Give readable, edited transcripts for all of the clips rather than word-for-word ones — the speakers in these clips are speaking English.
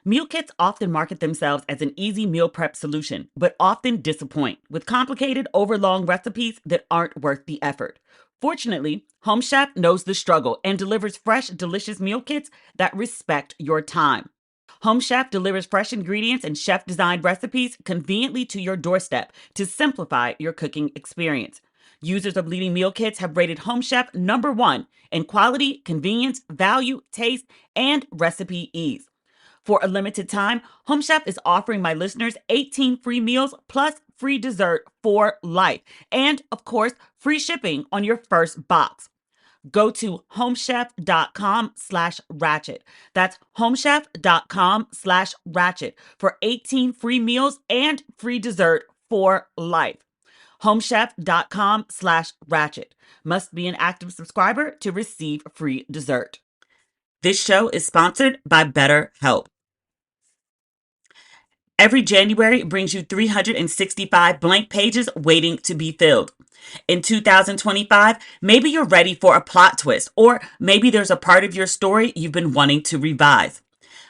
Meal kits often market themselves as an easy meal prep solution, but often disappoint with complicated, overlong recipes that aren't worth the effort. Fortunately, Home Chef knows the struggle and delivers fresh, delicious meal kits that respect your time. Home Chef delivers fresh ingredients and chef designed recipes conveniently to your doorstep to simplify your cooking experience. Users of leading meal kits have rated Home Chef number one in quality, convenience, value, taste, and recipe ease. For a limited time, Home Chef is offering my listeners 18 free meals plus free dessert for life. And of course, free shipping on your first box. Go to homechef.com/ratchet. That's homechef.com/ratchet for 18 free meals and free dessert for life. Homechef.com/ratchet. Must be an active subscriber to receive free dessert. This show is sponsored by BetterHelp. Every January brings you 365 blank pages waiting to be filled. In 2025, maybe you're ready for a plot twist, or maybe there's a part of your story you've been wanting to revise.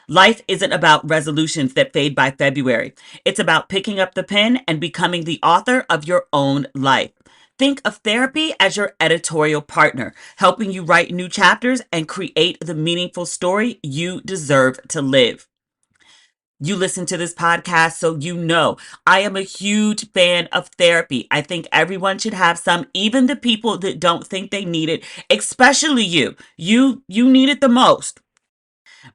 Life isn't about resolutions that fade by February. It's about picking up the pen and becoming the author of your own life. Think of therapy as your editorial partner, helping you write new chapters and create the meaningful story you deserve to live. You listen to this podcast, so you know I am a huge fan of therapy. I think everyone should have some, even the people that don't think they need it, especially you. You need it the most.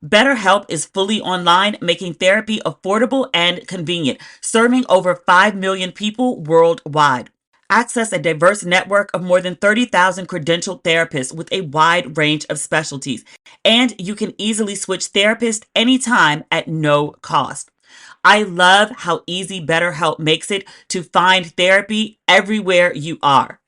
BetterHelp is fully online, making therapy affordable and convenient, serving over 5 million people worldwide. Access a diverse network of more than 30,000 credentialed therapists with a wide range of specialties. And you can easily switch therapists anytime at no cost. I love how easy BetterHelp makes it to find therapy everywhere you are.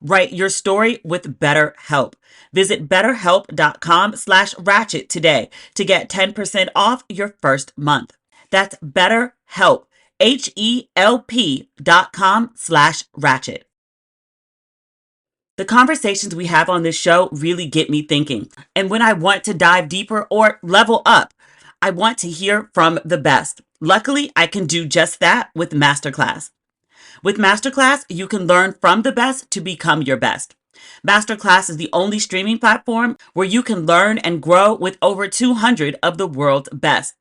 Write your story with BetterHelp. Visit betterhelp.com/ratchet today to get 10% off your first month. That's BetterHelp, HELP.com/ratchet. The conversations we have on this show really get me thinking. And when I want to dive deeper or level up, I want to hear from the best. Luckily, I can do just that with Masterclass. With Masterclass, you can learn from the best to become your best. Masterclass is the only streaming platform where you can learn and grow with over 200 of the world's best.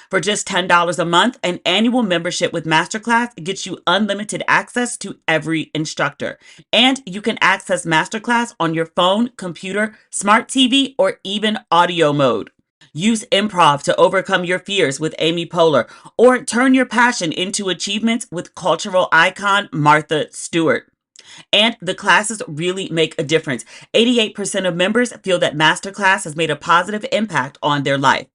For just $10 a month, an annual membership with Masterclass gets you unlimited access to every instructor. And you can access Masterclass on your phone, computer, smart TV, or even audio mode. Use improv to overcome your fears with Amy Poehler, or turn your passion into achievements with cultural icon Martha Stewart. And the classes really make a difference. 88% of members feel that Masterclass has made a positive impact on their life.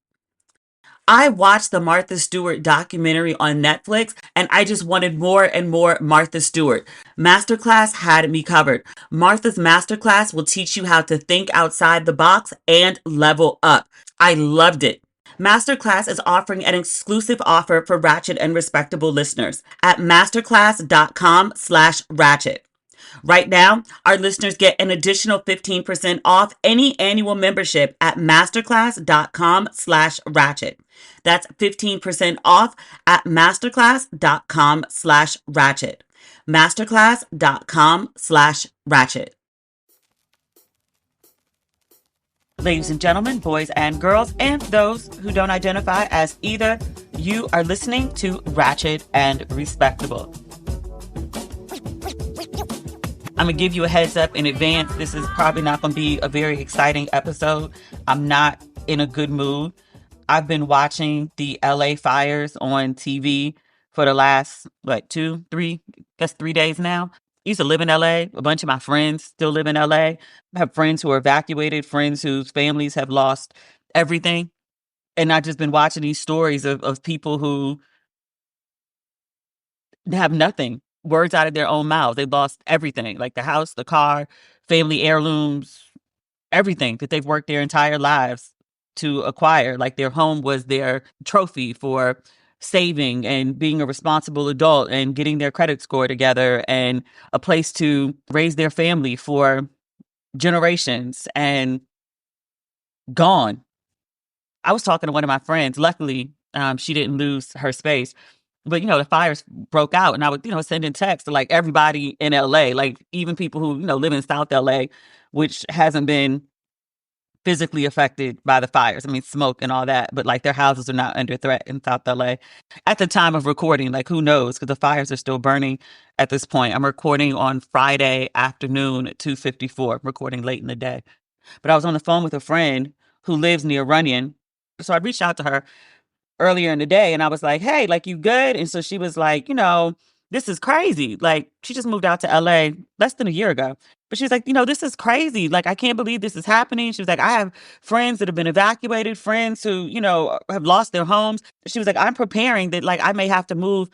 I watched the Martha Stewart documentary on Netflix, and I just wanted more and more Martha Stewart. Masterclass had me covered. Martha's Masterclass will teach you how to think outside the box and level up. I loved it. Masterclass is offering an exclusive offer for Ratchet and Respectable listeners at masterclass.com/ratchet. Right now, our listeners get an additional 15% off any annual membership at masterclass.com/ratchet. That's 15% off at masterclass.com/ratchet. Masterclass.com/ratchet. Ladies and gentlemen, boys and girls, and those who don't identify as either, you are listening to Ratchet and Respectable. I'm going to give you a heads up in advance. This is probably not going to be a very exciting episode. I'm not in a good mood. I've been watching the LA fires on TV for the last, 3 days now. I used to live in LA. A bunch of my friends still live in LA. I have friends who are evacuated, friends whose families have lost everything. And I've just been watching these stories of people who have nothing. Words out of their own mouths. They lost everything, like the house, the car, family heirlooms, everything that they've worked their entire lives to acquire. Like their home was their trophy for saving and being a responsible adult and getting their credit score together and a place to raise their family for generations, and gone. I was talking to one of my friends. Luckily, she didn't lose her space. But the fires broke out, and I would sending texts to like everybody in LA, like even people who live in South LA, which hasn't been physically affected by the fires. I mean, smoke and all that, but like their houses are not under threat in South LA. At the time of recording, like who knows? Because the fires are still burning at this point. I'm recording on Friday afternoon at 2:54, recording late in the day. But I was on the phone with a friend who lives near Runyon. So I reached out to her earlier in the day and I was like, hey, like, you good? And so she was like, this is crazy. Like, she just moved out to LA less than a year ago. But she's like, this is crazy. Like, I can't believe this is happening. She was like, I have friends that have been evacuated, friends who, have lost their homes. She was like, I'm preparing that, like, I may have to move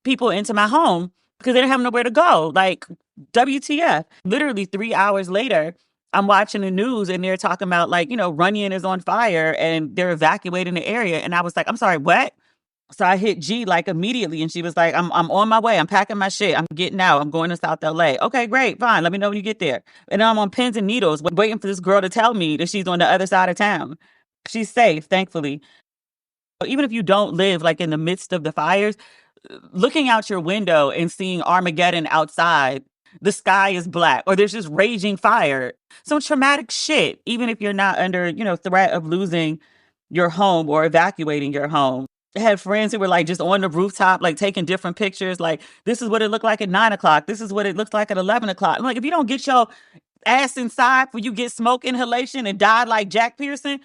people into my home because they don't have nowhere to go. Like, WTF. Literally 3 hours later, I'm watching the news and they're talking about like, Runyon is on fire and they're evacuating the area. And I was like, I'm sorry, what? So I hit G like immediately and she was like, I'm on my way. I'm packing my shit. I'm getting out. I'm going to South LA. Okay, great. Fine. Let me know when you get there. And then I'm on pins and needles waiting for this girl to tell me that she's on the other side of town. She's safe, thankfully. Even if you don't live like in the midst of the fires, looking out your window and seeing Armageddon outside, the sky is black, or there's just raging fire. Some traumatic shit, even if you're not under, threat of losing your home or evacuating your home. I had friends who were like just on the rooftop, like taking different pictures. Like, this is what it looked like at 9 o'clock. This is what it looks like at 11 o'clock. I'm like, if you don't get your ass inside before you get smoke inhalation and die like Jack Pearson,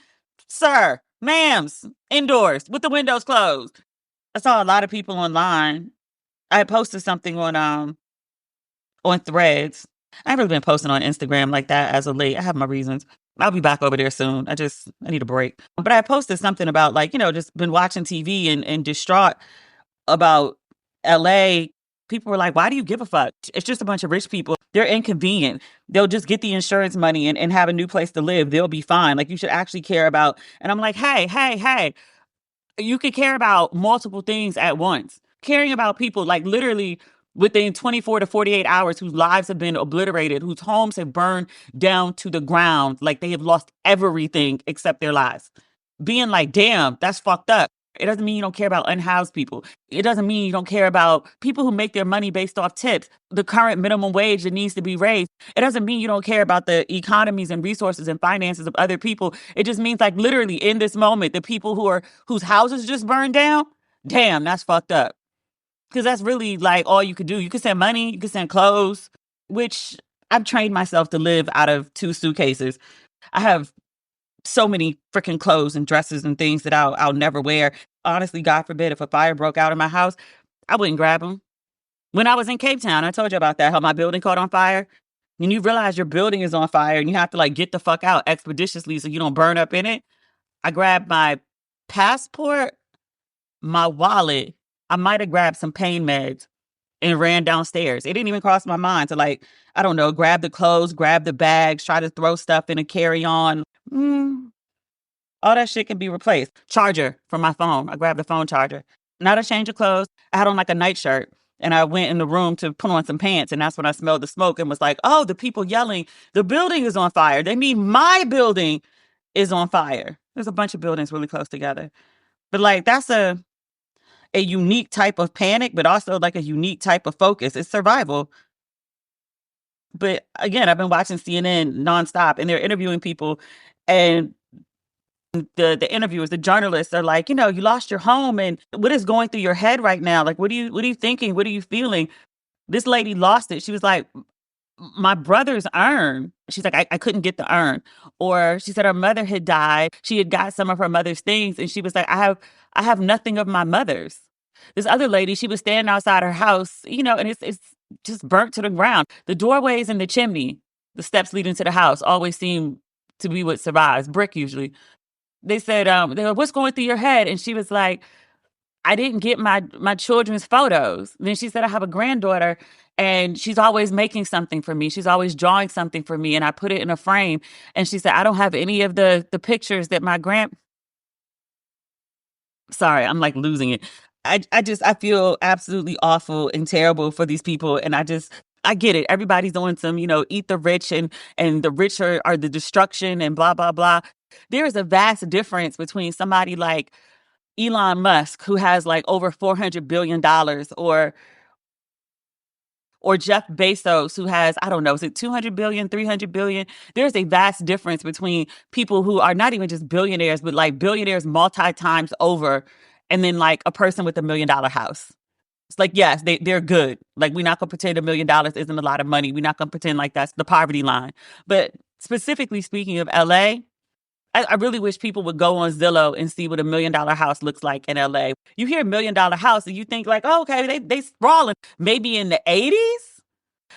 sir, ma'ams, indoors with the windows closed. I saw a lot of people online. I had posted something on Threads. I haven't really been posting on Instagram like that as of late. I have my reasons. I'll be back over there soon. I need a break. But I posted something about like, just been watching TV and distraught about LA. People were like, why do you give a fuck? It's just a bunch of rich people. They're inconvenient. They'll just get the insurance money and have a new place to live. They'll be fine. Like, you should actually care about. And I'm like, hey, you could care about multiple things at once. Caring about people like literally within 24 to 48 hours whose lives have been obliterated, whose homes have burned down to the ground, like they have lost everything except their lives. Being like, damn, that's fucked up. It doesn't mean you don't care about unhoused people. It doesn't mean you don't care about people who make their money based off tips, the current minimum wage that needs to be raised. It doesn't mean you don't care about the economies and resources and finances of other people. It just means like literally in this moment, the people whose houses just burned down, damn, that's fucked up. Because that's really like all you could do. You could send money, you could send clothes, which I've trained myself to live out of 2 suitcases. I have so many freaking clothes and dresses and things that I'll never wear. Honestly, God forbid, if a fire broke out in my house, I wouldn't grab them. When I was in Cape Town, I told you about that, how my building caught on fire. And you realize your building is on fire and you have to like get the fuck out expeditiously so you don't burn up in it. I grabbed my passport, my wallet. I might have grabbed some pain meds and ran downstairs. It didn't even cross my mind to like, I don't know, grab the clothes, grab the bags, try to throw stuff in a carry-on. All that shit can be replaced. Charger for my phone. I grabbed the phone charger. Not a change of clothes. I had on like a nightshirt and I went in the room to put on some pants and that's when I smelled the smoke and was like, oh, the people yelling, the building is on fire. They mean my building is on fire. There's a bunch of buildings really close together. But like, that's a unique type of panic, but also like a unique type of focus. It's survival. But again, I've been watching CNN nonstop and they're interviewing people and the interviewers, the journalists are like, you lost your home and what is going through your head right now? Like, what are you thinking? What are you feeling? This lady lost it. She was like, my brother's urn. She's like, I couldn't get the urn. Or she said her mother had died. She had got some of her mother's things. And she was like, I have nothing of my mother's. This other lady, she was standing outside her house, and it's just burnt to the ground. The doorways and the chimney, the steps leading to the house always seem to be what survives. Brick usually. They said, they were, what's going through your head? And she was like, I didn't get my children's photos. Then she said, I have a granddaughter and she's always making something for me. She's always drawing something for me. And I put it in a frame. And she said, I don't have any of the pictures that sorry, I'm like losing it. I feel absolutely awful and terrible for these people. And I get it. Everybody's doing some, eat the rich and the rich are the destruction and blah, blah, blah. There is a vast difference between somebody like Elon Musk, who has like over $400 billion, or Jeff Bezos, who has, I don't know, is it 200 billion, 300 billion? There's a vast difference between people who are not even just billionaires, but like billionaires multi times over, and then like a person with $1 million house. It's like, yes, they're good. Like, we're not going to pretend $1 million isn't a lot of money. We're not going to pretend like that's the poverty line. But specifically speaking of LA, I really wish people would go on Zillow and see what $1 million house looks like in LA. You hear $1 million house and you think like, oh, okay, they sprawling maybe in the 80s,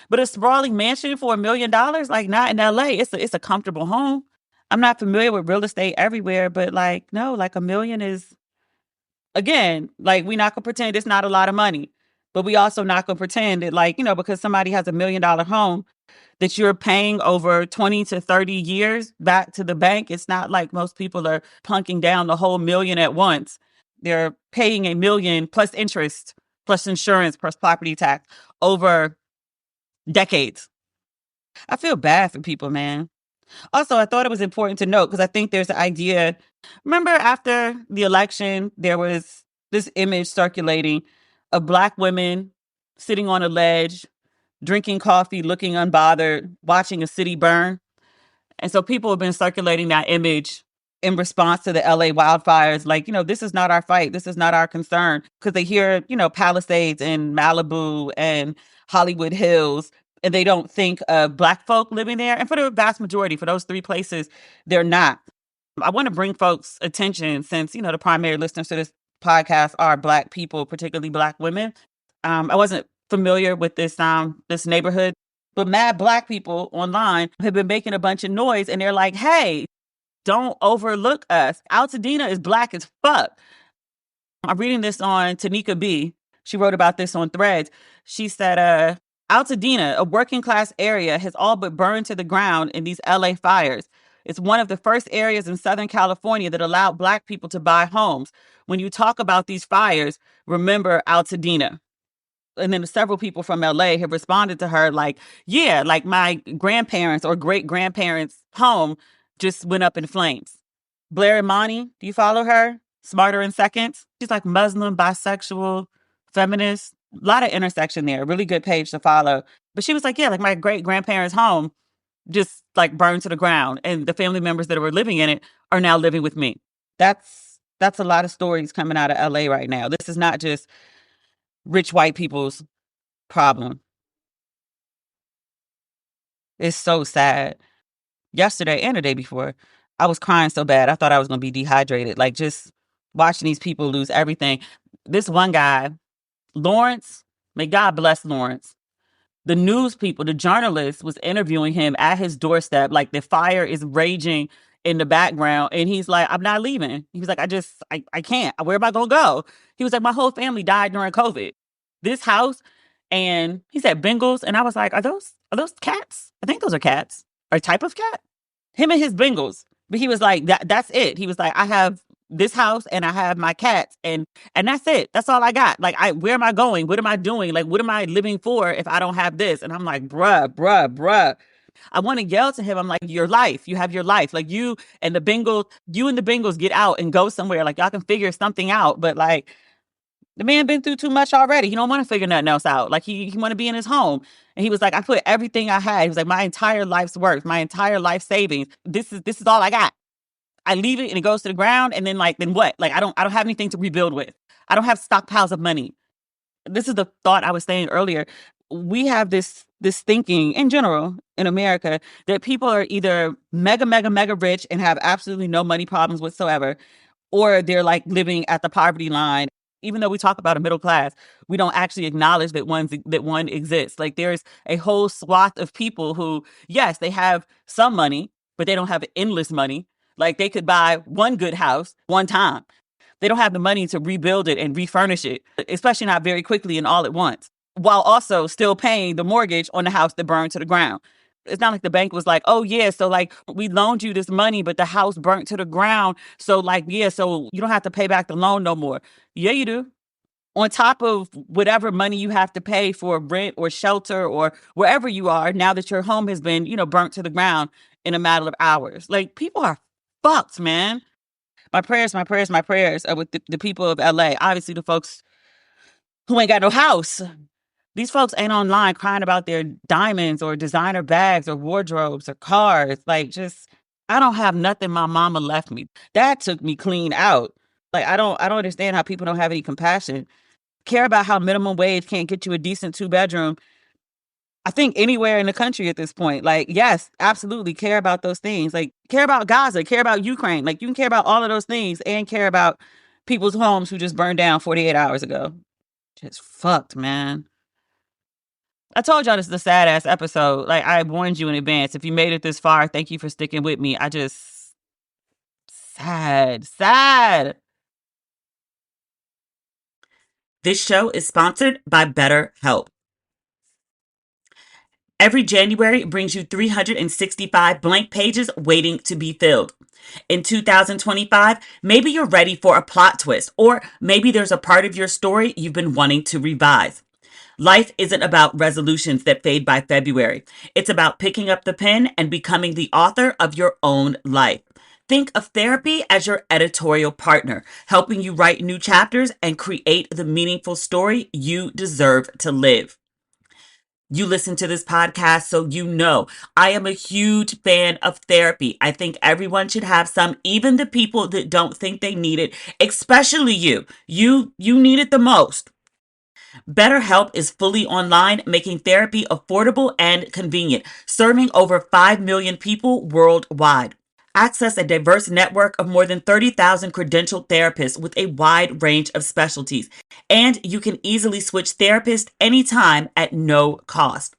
but a sprawling mansion for $1 million, like not in LA. It's a comfortable home. I'm not familiar with real estate everywhere, but like, no, like a million is, again, like, we're not gonna pretend it's not a lot of money, but we also not gonna pretend that, like, because somebody has $1 million home that you're paying over 20 to 30 years back to the bank. It's not like most people are plunking down the whole million at once. They're paying a million plus interest, plus insurance, plus property tax over decades. I feel bad for people, man. Also, I thought it was important to note, because I think there's the idea. Remember, after the election, there was this image circulating of Black women sitting on a ledge, drinking coffee, looking unbothered, watching a city burn. And so people have been circulating that image in response to the LA wildfires. Like, this is not our fight. This is not our concern. Because they hear, Palisades and Malibu and Hollywood Hills, and they don't think of Black folk living there. And for the vast majority, for those three places, they're not. I want to bring folks' attention, since, the primary listeners to this podcast are Black people, particularly Black women. I wasn't familiar with this neighborhood, but mad Black people online have been making a bunch of noise, and they're like, hey, don't overlook us. Altadena is Black as fuck. I'm reading this on Tanika B. She wrote about this on Threads. She said, Altadena, a working class area, has all but burned to the ground in these LA fires. It's one of the first areas in Southern California that allowed Black people to buy homes. When you talk about these fires, remember Altadena. And then several people from LA have responded to her like, yeah, like my grandparents' or great grandparents' home just went up in flames. Blair Imani, do you follow her? Smarter in Seconds. She's like Muslim, bisexual, feminist. A lot of intersection there. Really good page to follow. But she was like, yeah, like my great grandparents' home just like burned to the ground, and the family members that were living in it are now living with me. That's a lot of stories coming out of LA right now. This is not just rich white people's problem. It's so sad. Yesterday and the day before, I was crying so bad. I thought I was going to be dehydrated. Like, just watching these people lose everything. This one guy, Lawrence, may God bless Lawrence. The news people, the journalist was interviewing him at his doorstep. Like, the fire is raging in the background. And he's like, I'm not leaving. He was like, I can't. Where am I going to go? He was like, my whole family died during COVID. This house, and he said Bengals. And I was like, are those cats? I think those are cats. Or a type of cat? Him and his Bengals. But he was like, that's it. He was like, I have this house and I have my cats, and that's it. That's all I got. Like, where am I going? What am I doing? Like, what am I living for if I don't have this? And I'm like, bruh. I want to yell to him. I'm like, your life. You have your life. Like, you and the Bengals get out and go somewhere. Like, y'all can figure something out. But like, the man been through too much already. He don't want to figure nothing else out. Like, he want to be in his home. And he was like, I put everything I had. He was like, my entire life's work, my entire life savings. This is all I got. I leave it and it goes to the ground. And then what? Like, I don't have anything to rebuild with. I don't have stockpiles of money. This is the thought I was saying earlier. We have this thinking in general in America that people are either mega, mega, mega rich and have absolutely no money problems whatsoever, or they're like living at the poverty line. Even though we talk about a middle class, we don't actually acknowledge that one exists. Like, there's a whole swath of people who, yes, they have some money, but they don't have endless money. Like, they could buy one good house one time. They don't have the money to rebuild it and refurnish it, especially not very quickly and all at once, while also still paying the mortgage on the house that burned to the ground. It's not like the bank was like, oh, yeah, so like we loaned you this money, but the house burnt to the ground. So like, yeah, so you don't have to pay back the loan no more. Yeah, you do. On top of whatever money you have to pay for rent or shelter or wherever you are, now that your home has been, burnt to the ground in a matter of hours. Like, people are fucked, man. My prayers, my prayers, my prayers are with the people of LA. Obviously, the folks who ain't got no house. These folks ain't online crying about their diamonds or designer bags or wardrobes or cars. Like, just, I don't have nothing my mama left me. That took me clean out. Like, I don't understand how people don't have any compassion. Care about how minimum wage can't get you a decent 2 bedroom. I think anywhere in the country at this point. Like, yes, absolutely care about those things. Like, care about Gaza, care about Ukraine. Like, you can care about all of those things and care about people's homes who just burned down 48 hours ago. Just fucked, man. I told y'all this is a sad ass episode. Like, I warned you in advance. If you made it this far, thank you for sticking with me. I just sad. This show is sponsored by BetterHelp. Every January brings you 365 blank pages waiting to be filled. In 2025, maybe you're ready for a plot twist, or maybe there's a part of your story you've been wanting to revise. Life isn't about resolutions that fade by February. It's about picking up the pen and becoming the author of your own life. Think of therapy as your editorial partner, helping you write new chapters and create the meaningful story you deserve to live. You listen to this podcast, so you know I am a huge fan of therapy. I think everyone should have some, even the people that don't think they need it, especially you. You need it the most. BetterHelp is fully online, making therapy affordable and convenient, serving over 5 million people worldwide. Access a diverse network of more than 30,000 credentialed therapists with a wide range of specialties. And you can easily switch therapists anytime at no cost.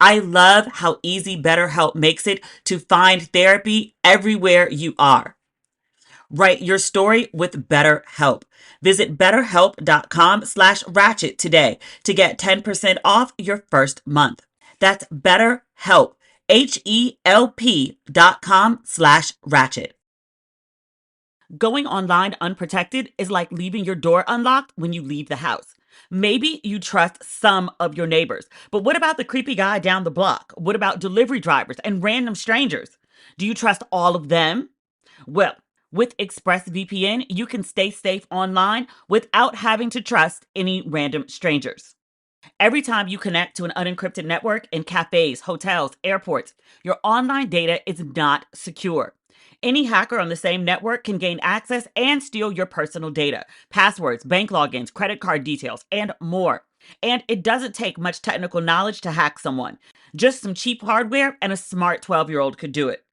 I love how easy BetterHelp makes it to find therapy everywhere you are. Write your story with BetterHelp. Visit betterhelp.com/ratchet today to get 10% off your first month. That's BetterHelp, HELP.com/ratchet. Going online unprotected is like leaving your door unlocked when you leave the house. Maybe you trust some of your neighbors, but what about the creepy guy down the block? What about delivery drivers and random strangers? Do you trust all of them? Well, with ExpressVPN, you can stay safe online without having to trust any random strangers. Every time you connect to an unencrypted network in cafes, hotels, airports, your online data is not secure. Any hacker on the same network can gain access and steal your personal data, passwords, bank logins, credit card details, and more. And it doesn't take much technical knowledge to hack someone. Just some cheap hardware and a smart 12-year-old could do it.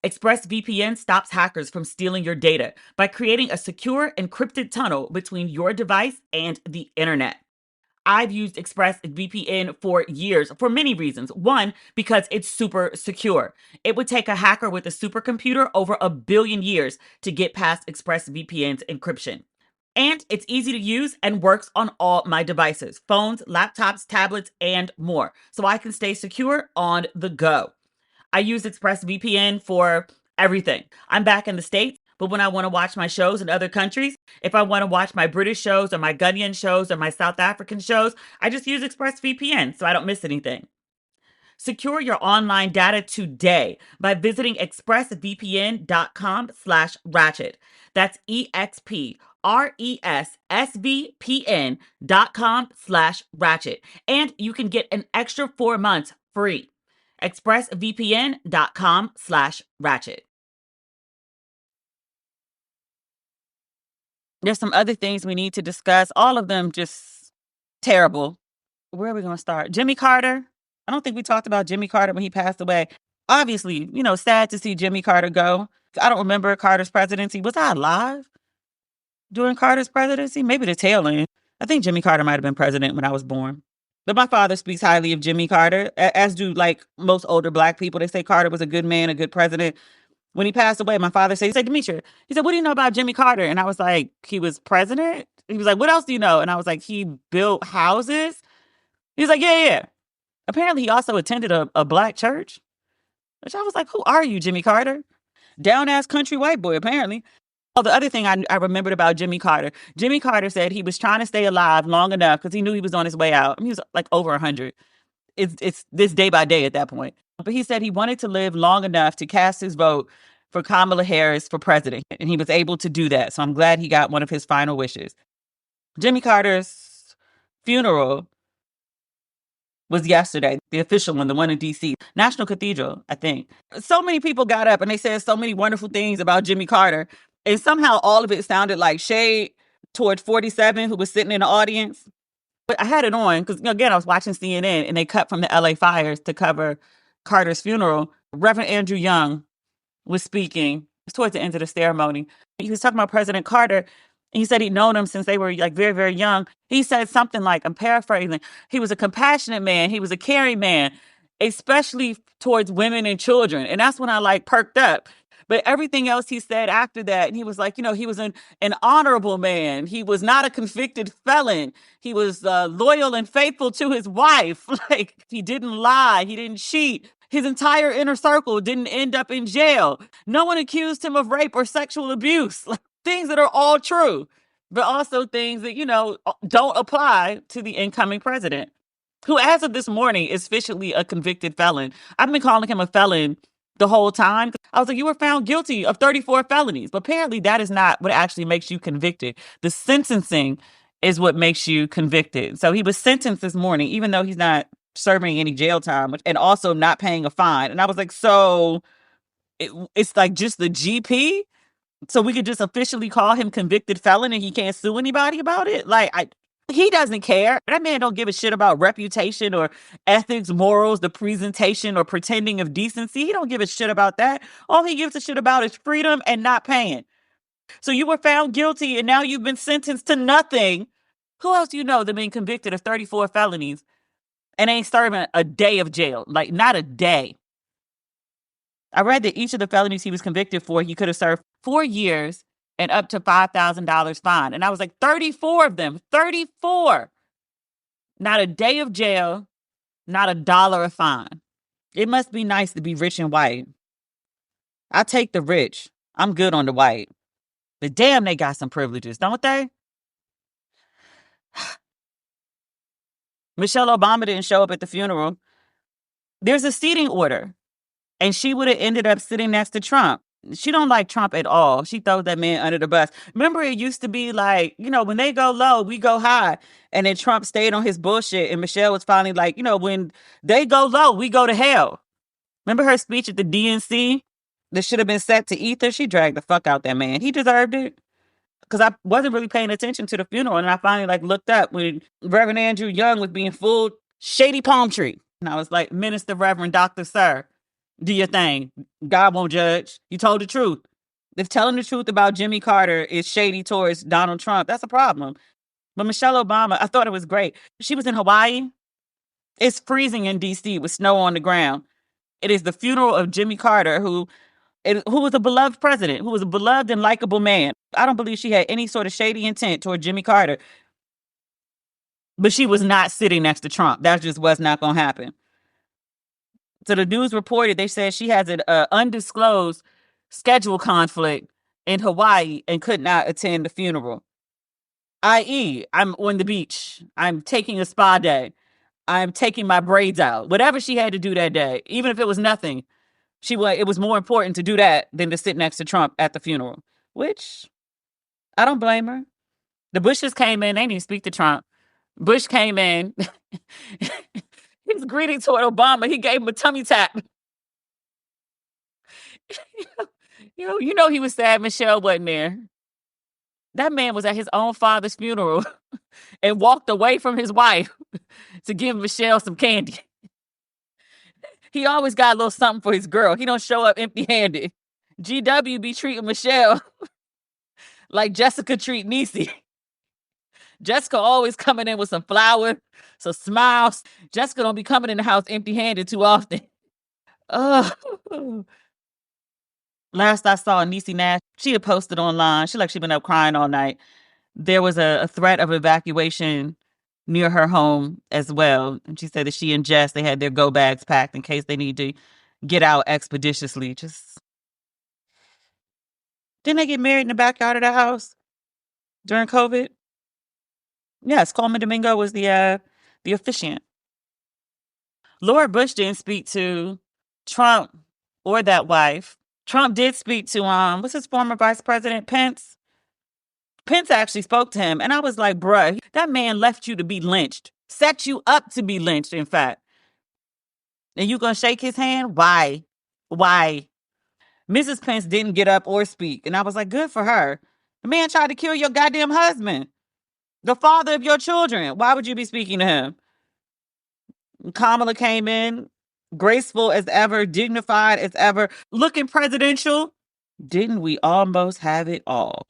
ExpressVPN stops hackers from stealing your data by creating a secure encrypted tunnel between your device and the internet. I've used ExpressVPN for years for many reasons. One, because it's super secure. It would take a hacker with a supercomputer over 1 billion years to get past ExpressVPN's encryption. And it's easy to use and works on all my devices, phones, laptops, tablets, and more, so I can stay secure on the go. I use ExpressVPN for everything. I'm back in the States, but when I want to watch my shows in other countries, if I want to watch my British shows or my Ghanaian shows or my South African shows, I just use ExpressVPN so I don't miss anything. Secure your online data today by visiting expressvpn.com/ratchet. That's expressvpn.com/ratchet. And you can get an extra 4 months free. expressvpn.com/ratchet. There's some other things we need to discuss. All of them just terrible. Where are we going to start? Jimmy Carter. I don't think we talked about Jimmy Carter when he passed away. Obviously, sad to see Jimmy Carter go. I don't remember Carter's presidency. Was I alive during Carter's presidency? Maybe the tail end. I think Jimmy Carter might have been president when I was born. But my father speaks highly of Jimmy Carter, as do like most older Black people. They say Carter was a good man, a good president. When he passed away, my father said, Demetria, he said, what do you know about Jimmy Carter? And I was like, he was president? He was like, what else do you know? And I was like, he built houses? He was like, yeah. Apparently, he also attended a Black church, which I was like, who are you, Jimmy Carter? Down-ass country white boy, apparently. Oh, the other thing I remembered about Jimmy Carter said he was trying to stay alive long enough because he knew he was on his way out. I mean, he was like over 100. It's this day by day at that point. But he said he wanted to live long enough to cast his vote for Kamala Harris for president. And he was able to do that. So I'm glad he got one of his final wishes. Jimmy Carter's funeral was yesterday, the official one, the one in DC, National Cathedral, I think. So many people got up and they said so many wonderful things about Jimmy Carter. And somehow all of it sounded like shade towards 47, who was sitting in the audience. But I had it on because, again, I was watching CNN and they cut from the LA fires to cover Carter's funeral. Reverend Andrew Young was speaking towards the end of the ceremony. He was talking about President Carter. He said he'd known him since they were like very, very young. He said something like, I'm paraphrasing, he was a compassionate man. He was a caring man, especially towards women and children. And that's when I like perked up. But everything else he said after that, and he was like, he was an honorable man. He was not a convicted felon. He was loyal and faithful to his wife. Like, he didn't lie. He didn't cheat. His entire inner circle didn't end up in jail. No one accused him of rape or sexual abuse. Things that are all true, but also things that, don't apply to the incoming president, who, as of this morning, is officially a convicted felon. I've been calling him a felon the whole time. I was like, you were found guilty of 34 felonies. But apparently that is not what actually makes you convicted. The sentencing is what makes you convicted. So he was sentenced this morning, even though he's not serving any jail time and also not paying a fine. And I was like, so it's like just the GP? So we could just officially call him convicted felon and he can't sue anybody about it? He doesn't care. That man don't give a shit about reputation or ethics, morals, the presentation or pretending of decency. He don't give a shit about that. All he gives a shit about is freedom and not paying. So you were found guilty and now you've been sentenced to nothing. Who else do you know that been convicted of 34 felonies and ain't serving a day of jail? Like, not a day. I read that each of the felonies he was convicted for, he could have served 4 years and up to $5,000 fine. And I was like, 34 of them, 34. Not a day of jail, not $1 of fine. It must be nice to be rich and white. I take the rich. I'm good on the white. But damn, they got some privileges, don't they? Michelle Obama didn't show up at the funeral. There's a seating order. And she would have ended up sitting next to Trump. She don't like Trump at all. She throws that man under the bus. Remember, it used to be like, when they go low, we go high. And then Trump stayed on his bullshit. And Michelle was finally like, when they go low, we go to hell. Remember her speech at the DNC that should have been set to ether? She dragged the fuck out that man. He deserved it. Because I wasn't really paying attention to the funeral. And I finally looked up when Reverend Andrew Young was being full shady palm tree. And I was like, Minister, Reverend, Dr. Sir, do your thing. God won't judge. You told the truth. If telling the truth about Jimmy Carter is shady towards Donald Trump, that's a problem. But Michelle Obama, I thought it was great. She was in Hawaii. It's freezing in D.C. with snow on the ground. It is the funeral of Jimmy Carter, who was a beloved president, who was a beloved and likable man. I don't believe she had any sort of shady intent toward Jimmy Carter. But she was not sitting next to Trump. That just was not going to happen. So the news reported, they said she has an undisclosed schedule conflict in Hawaii and could not attend the funeral. I.e., I'm on the beach. I'm taking a spa day. I'm taking my braids out. Whatever she had to do that day, even if it was nothing, it was more important to do that than to sit next to Trump at the funeral, which I don't blame her. The Bushes came in. They didn't even speak to Trump. Bush came in. His greeting toward Obama, he gave him a tummy tap. He was sad Michelle wasn't there. That man was at his own father's funeral and walked away from his wife to give Michelle some candy. He always got a little something for his girl. He don't show up empty-handed. GW be treating Michelle like Jessica treat Niecy. Jessica always coming in with some flowers, some smiles. Jessica don't be coming in the house empty-handed too often. Last I saw Niecy Nash, she had posted online. She'd been up crying all night. There was a threat of evacuation near her home as well. And she said that she and Jess, they had their go bags packed in case they need to get out expeditiously. Didn't they get married in the backyard of the house during COVID? Yes, Coleman Domingo was the officiant. Laura Bush didn't speak to Trump or that wife Trump did speak to what's his former vice president, Pence? Pence actually spoke to him, and I was like, bruh, that man left you to be lynched. Set you up to be lynched, in fact. And you gonna shake his hand? Why? Why? Mrs. Pence didn't get up or speak. And I was like, good for her. The man tried to kill your goddamn husband, the father of your children. Why would you be speaking to him? Kamala came in, graceful as ever, dignified as ever, looking presidential. Didn't we almost have it all?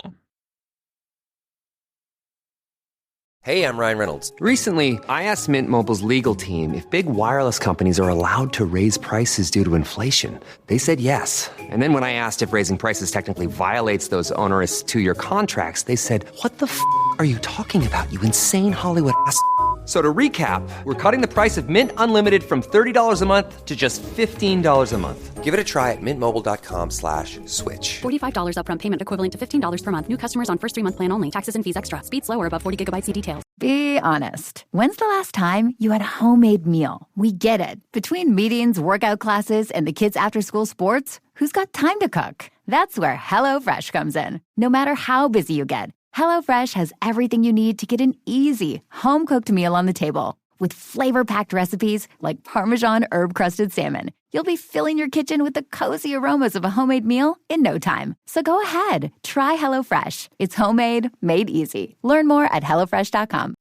Hey, I'm Ryan Reynolds. Recently, I asked Mint Mobile's legal team if big wireless companies are allowed to raise prices due to inflation. They said yes. And then when I asked if raising prices technically violates those onerous 2-year contracts, they said, what the f*** are you talking about, you insane Hollywood ass f- So to recap, we're cutting the price of Mint Unlimited from $30 a month to just $15 a month. Give it a try at mintmobile.com/switch. $45 upfront payment equivalent to $15 per month. New customers on first 3-month plan only. Taxes and fees extra. Speed slower above 40 gigabytes. See details. Be honest. When's the last time you had a homemade meal? We get it. Between meetings, workout classes, and the kids' after-school sports, who's got time to cook? That's where HelloFresh comes in. No matter how busy you get, HelloFresh has everything you need to get an easy, home-cooked meal on the table. With flavor-packed recipes like Parmesan herb-crusted salmon, you'll be filling your kitchen with the cozy aromas of a homemade meal in no time. So go ahead, try HelloFresh. It's homemade, made easy. Learn more at HelloFresh.com.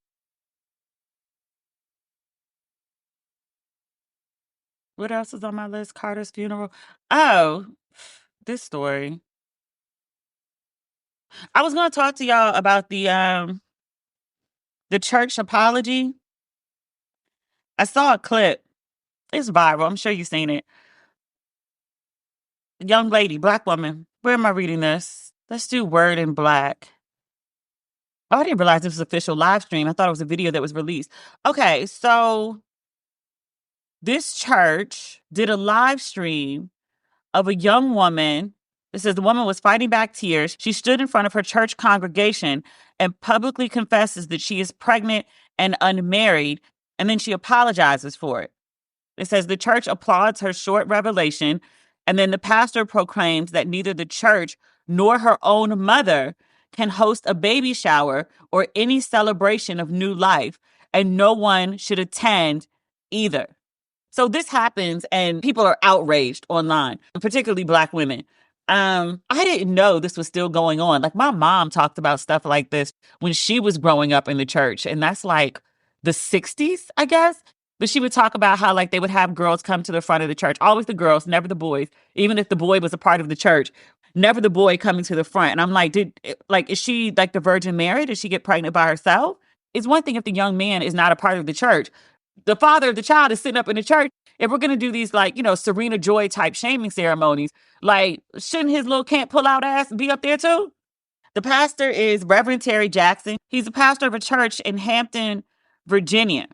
What else is on my list? Carter's funeral. Oh, this story. I was going to talk to y'all about the church apology. I saw a clip. It's viral. I'm sure you've seen it. Young lady, black woman. Where am I reading this? Let's do Word in Black. Oh, I didn't realize this was official live stream. I thought it was a video that was released. Okay, so this church did a live stream of a young woman. It says the woman was fighting back tears. She stood in front of her church congregation and publicly confesses that she is pregnant and unmarried, and then she apologizes for it. It says the church applauds her short revelation, and then the pastor proclaims that neither the church nor her own mother can host a baby shower or any celebration of new life, and no one should attend either. So this happens and people are outraged online, particularly Black women. I didn't know this was still going on. Like my mom talked about stuff like this when she was growing up in the church, and that's like the 60s, I guess. But she would talk about how like they would have girls come to the front of the church, always the girls, never the boys, even if the boy was a part of the church, never the boy coming to the front. And I'm like, is she like the Virgin Mary? Did she get pregnant by herself? It's one thing if the young man is not a part of the church. The father of the child is sitting up in the church. If we're going to do these like, Serena Joy type shaming ceremonies, like shouldn't his little can't pull out ass be up there too? The pastor is Reverend Terry Jackson. He's a pastor of a church in Hampton, Virginia.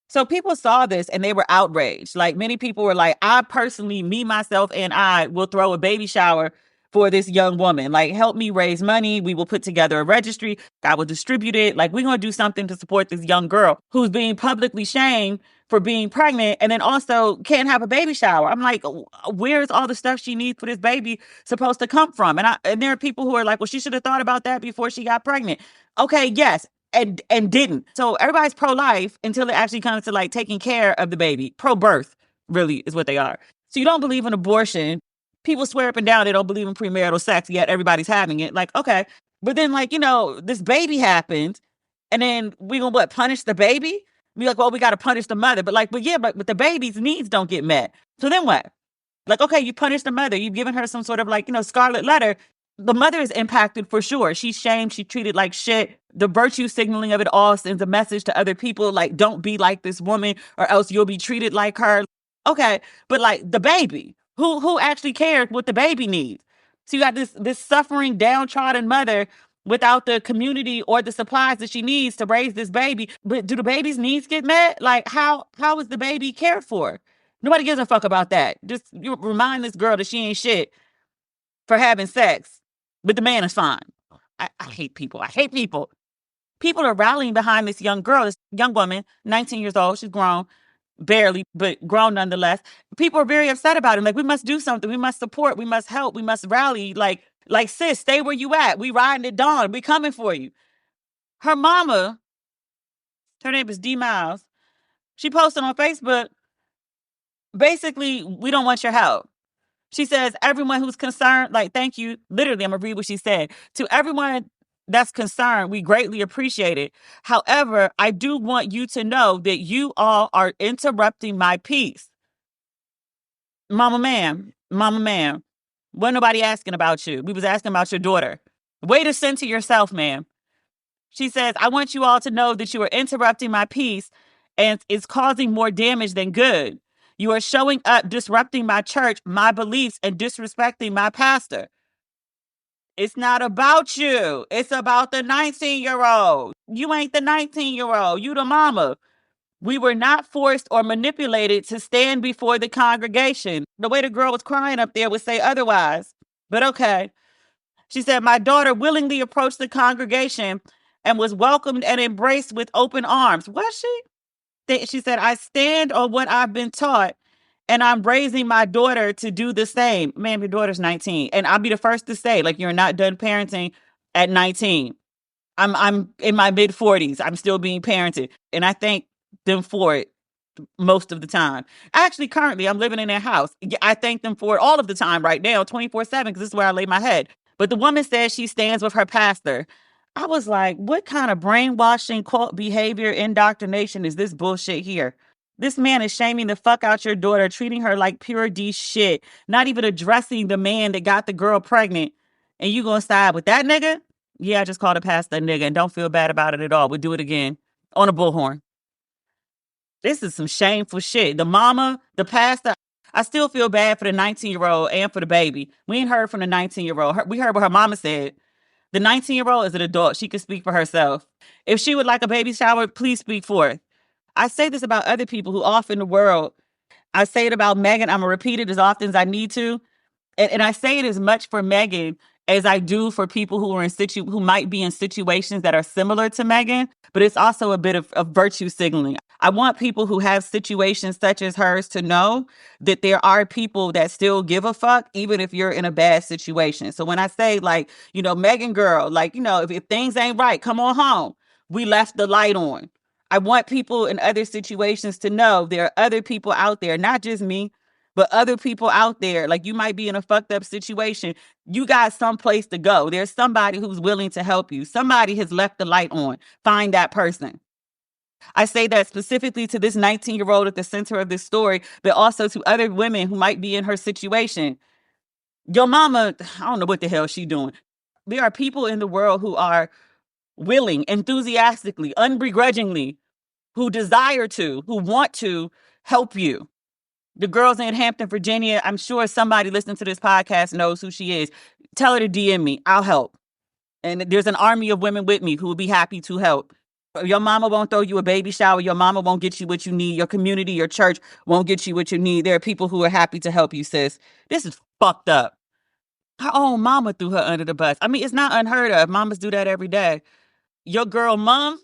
So people saw this and they were outraged. Like many people were like, I personally, me, myself, and I will throw a baby shower for this young woman. Like, help me raise money. We will put together a registry. I will distribute it. Like, we're going to do something to support this young girl who's being publicly shamed for being pregnant and then also can't have a baby shower. I'm like, where's all the stuff she needs for this baby supposed to come from? And there are people who are like, well, she should have thought about that before she got pregnant. Okay, yes. And didn't. So everybody's pro-life until it actually comes to like taking care of the baby. Pro-birth, really, is what they are. So you don't believe in abortion. People swear up and down they don't believe in premarital sex, yet everybody's having it. Like, okay. But then like, this baby happened, and then we gonna punish the baby? Be like, well, we gotta punish the mother. But the baby's needs don't get met. So then what? Like, okay, you punish the mother. You've given her some sort of like, scarlet letter. The mother is impacted for sure. She's shamed. She's treated like shit. The virtue signaling of it all sends a message to other people like, don't be like this woman or else you'll be treated like her. Okay, but like the baby, who actually cares what the baby needs? So you got this suffering, downtrodden mother without the community or the supplies that she needs to raise this baby. But do the baby's needs get met? Like how is the baby cared for? Nobody gives a fuck about that. Just you remind this girl that she ain't shit for having sex. But the man is fine. I hate people. I hate people. People are rallying behind this young girl, this young woman, 19 years old. She's grown. barely, but grown nonetheless. People are very upset about him. Like, we must do something. We must support. We must help. We must rally. Like, sis, stay where you at. We riding at dawn. We coming for you. Her mama, her name is D Miles. She posted on Facebook, basically, we don't want your help. She says, everyone who's concerned, like, thank you. Literally, I'm going to read what she said. To everyone that's concerned, we greatly appreciate it. However, I do want you to know that you all are interrupting my peace. Mama ma'am, wasn't nobody asking about you. We was asking about your daughter. Way to center yourself, ma'am. She says, I want you all to know that you are interrupting my peace and it's causing more damage than good. You are showing up, disrupting my church, my beliefs, and disrespecting my pastor. It's not about you. It's about the 19-year-old. You ain't the 19-year-old. You the mama. We were not forced or manipulated to stand before the congregation. The way the girl was crying up there would say otherwise. But okay. She said, my daughter willingly approached the congregation and was welcomed and embraced with open arms. Was she? She said, I stand on what I've been taught and I'm raising my daughter to do the same. Ma'am, your daughter's 19. And I'll be the first to say, like, you're not done parenting at 19. I'm in my mid 40s. I'm still being parented. And I thank them for it most of the time. Actually, currently, I'm living in their house. I thank them for it all of the time right now, 24/7, because this is where I lay my head. But the woman says she stands with her pastor. I was like, what kind of brainwashing, cult behavior, indoctrination is this bullshit here? This man is shaming the fuck out your daughter, treating her like pure D shit, not even addressing the man that got the girl pregnant. And you gonna side with that nigga? Yeah, I just called a pastor a nigga and don't feel bad about it at all. We'll do it again on a bullhorn. This is some shameful shit. The mama, the pastor, I still feel bad for the 19-year-old and for the baby. We ain't heard from the 19-year-old. We heard what her mama said. The 19-year-old is an adult. She can speak for herself. If she would like a baby shower, please speak for it. I say this about other people who off in the world. I say it about Megan. I'm going to repeat it as often as I need to. And I say it as much for Megan as I do for people who are who might be in situations that are similar to Megan, but it's also a bit of virtue signaling. I want people who have situations such as hers to know that there are people that still give a fuck, even if you're in a bad situation. So when I say, like, Megan girl, like, if things ain't right, come on home. We left the light on. I want people in other situations to know there are other people out there, not just me, but other people out there. Like, you might be in a fucked up situation. You got someplace to go. There's somebody who's willing to help you. Somebody has left the light on. Find that person. I say that specifically to this 19-year-old at the center of this story, but also to other women who might be in her situation. Your mama, I don't know what the hell she doing. There are people in the world who are willing, enthusiastically, unbegrudgingly, who desire to, who want to help you. The girls in Hampton, Virginia, I'm sure somebody listening to this podcast knows who she is. Tell her to DM me. I'll help. And there's an army of women with me who will be happy to help. Your mama won't throw you a baby shower. Your mama won't get you what you need. Your community, your church won't get you what you need. There are people who are happy to help you, sis. This is fucked up. Her own mama threw her under the bus. I mean, it's not unheard of. Mamas do that every day. Your girl mom,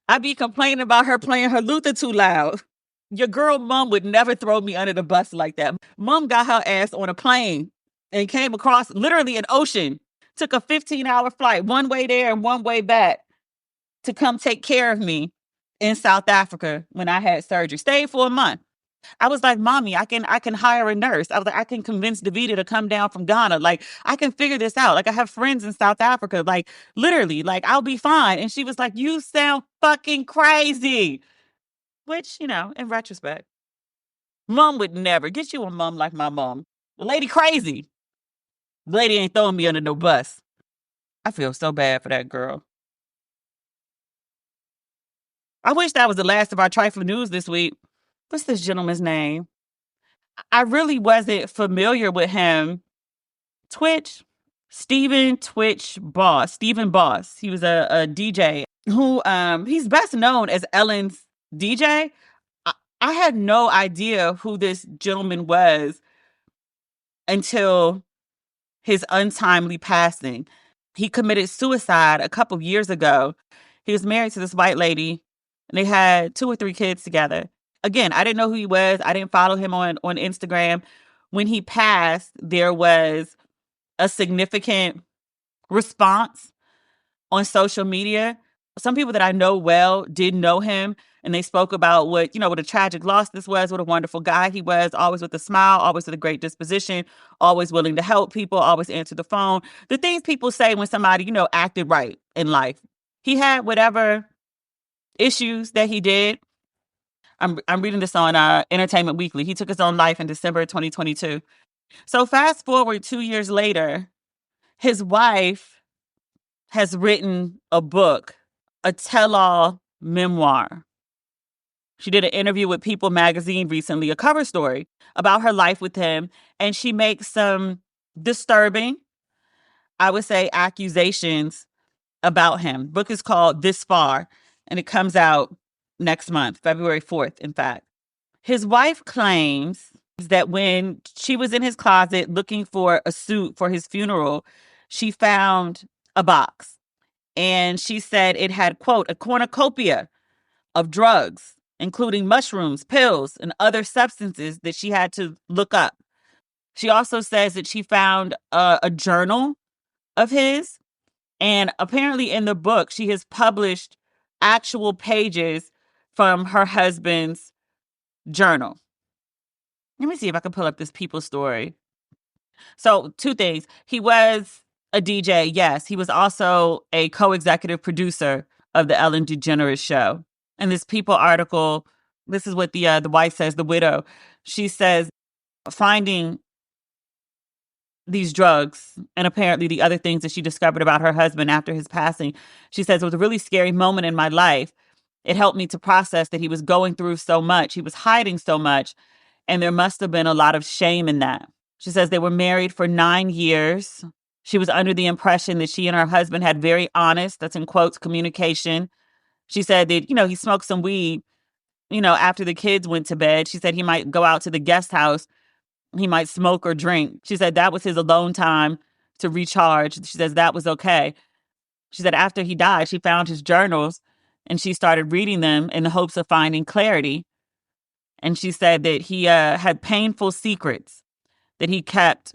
I be complaining about her playing her Luther too loud. Your girl mom would never throw me under the bus like that. Mom got her ass on a plane and came across literally an ocean. Took a 15-hour flight, one way there and one way back, to come take care of me in South Africa when I had surgery. Stayed for a month. I was like, Mommy, I can hire a nurse. I was like, I can convince Davida to come down from Ghana. Like, I can figure this out. Like, I have friends in South Africa. Like, literally, like, I'll be fine. And she was like, you sound fucking crazy. Which, in retrospect, mom would never get you a mom like my mom. The lady crazy. The lady ain't throwing me under no bus. I feel so bad for that girl. I wish that was the last of our trifling news this week. What's this gentleman's name? I really wasn't familiar with him. Twitch, Stephen Boss. He was a DJ who he's best known as Ellen's DJ. I had no idea who this gentleman was until his untimely passing. He committed suicide a couple of years ago. He was married to this white lady, and they had 2 or 3 kids together. Again, I didn't know who he was. I didn't follow him on Instagram. When he passed, there was a significant response on social media. Some people that I know well did know him, and they spoke about what a tragic loss this was, what a wonderful guy he was, always with a smile, always with a great disposition, always willing to help people, always answer the phone. The things people say when somebody acted right in life. He had whatever issues that he did. I'm reading this on Entertainment Weekly. He took his own life in December 2022. So fast forward 2 years later, his wife has written a book, a tell-all memoir. She did an interview with People magazine recently, a cover story about her life with him, and she makes some disturbing, I would say, accusations about him. Book is called This Far, and it comes out next month, February 4th, in fact. His wife claims that when she was in his closet looking for a suit for his funeral, she found a box. And she said it had, quote, a cornucopia of drugs, including mushrooms, pills, and other substances that she had to look up. She also says that she found a journal of his. And apparently in the book, she has published actual pages from her husband's journal. Let me see if I can pull up this People story. So, two things. He was a DJ, yes. He was also a co-executive producer of the Ellen DeGeneres show. And this People article, this is what the wife says, the widow. She says, finding these drugs and apparently the other things that she discovered about her husband after his passing, she says, it was a really scary moment in my life. It helped me to process that he was going through so much. He was hiding so much. And there must have been a lot of shame in that. She says they were married for 9 years. She was under the impression that she and her husband had very honest, that's in quotes, communication. She said that he smoked some weed after the kids went to bed. She said he might go out to the guest house. He might smoke or drink. She said that was his alone time to recharge. She says that was okay. She said after he died, she found his journals and she started reading them in the hopes of finding clarity. And she said that he had painful secrets that he kept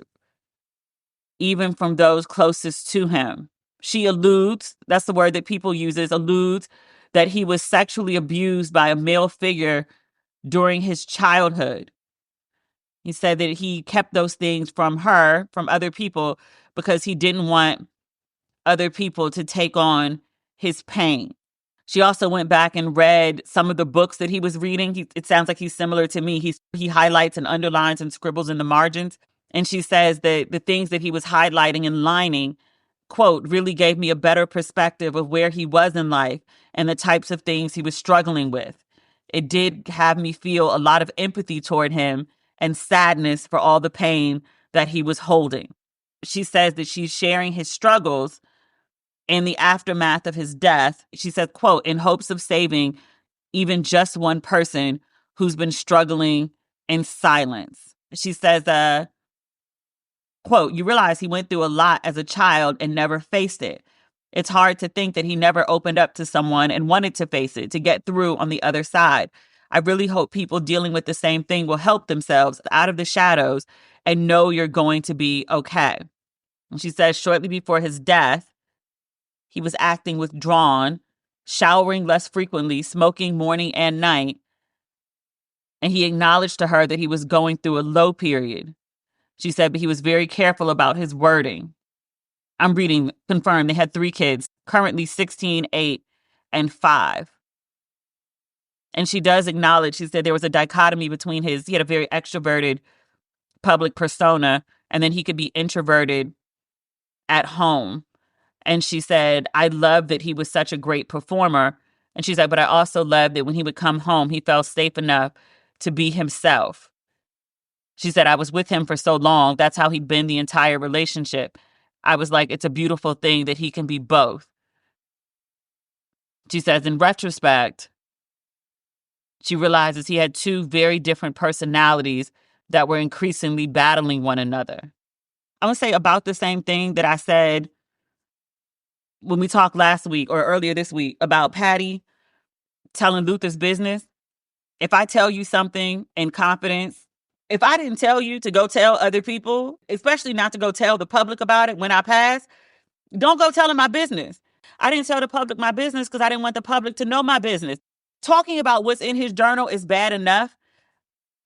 even from those closest to him. She alludes, that's the word that People uses, alludes that he was sexually abused by a male figure during his childhood. He said that he kept those things from her, from other people, because he didn't want other people to take on his pain. She also went back and read some of the books that he was reading. It sounds like he's similar to me. He highlights and underlines and scribbles in the margins. And she says that the things that he was highlighting and lining, quote, really gave me a better perspective of where he was in life and the types of things he was struggling with. It did have me feel a lot of empathy toward him and sadness for all the pain that he was holding. She says that she's sharing his struggles in the aftermath of his death. She said, quote, in hopes of saving even just one person who's been struggling in silence. She says, quote, you realize he went through a lot as a child and never faced it. It's hard to think that he never opened up to someone and wanted to face it, to get through on the other side. I really hope people dealing with the same thing will help themselves out of the shadows and know you're going to be okay. And she says shortly before his death, he was acting withdrawn, showering less frequently, smoking morning and night. And he acknowledged to her that he was going through a low period. She said, but he was very careful about his wording. I'm reading, confirmed, they had 3 kids, currently 16, 8, and 5. And she does acknowledge, she said there was a dichotomy between he had a very extroverted public persona, and then he could be introverted at home. And she said, I love that he was such a great performer. And she said, but I also loved that when he would come home, he felt safe enough to be himself. She said, I was with him for so long. That's how he'd been the entire relationship. I was like, it's a beautiful thing that he can be both. She says, in retrospect, she realizes he had 2 very different personalities that were increasingly battling one another. I want to say about the same thing that I said when we talked last week or earlier this week about Patty telling Luther's business. if I tell you something in confidence, if I didn't tell you to go tell other people, especially not to go tell the public about it when I pass, don't go telling my business. I didn't tell the public my business because I didn't want the public to know my business. Talking about what's in his journal is bad enough.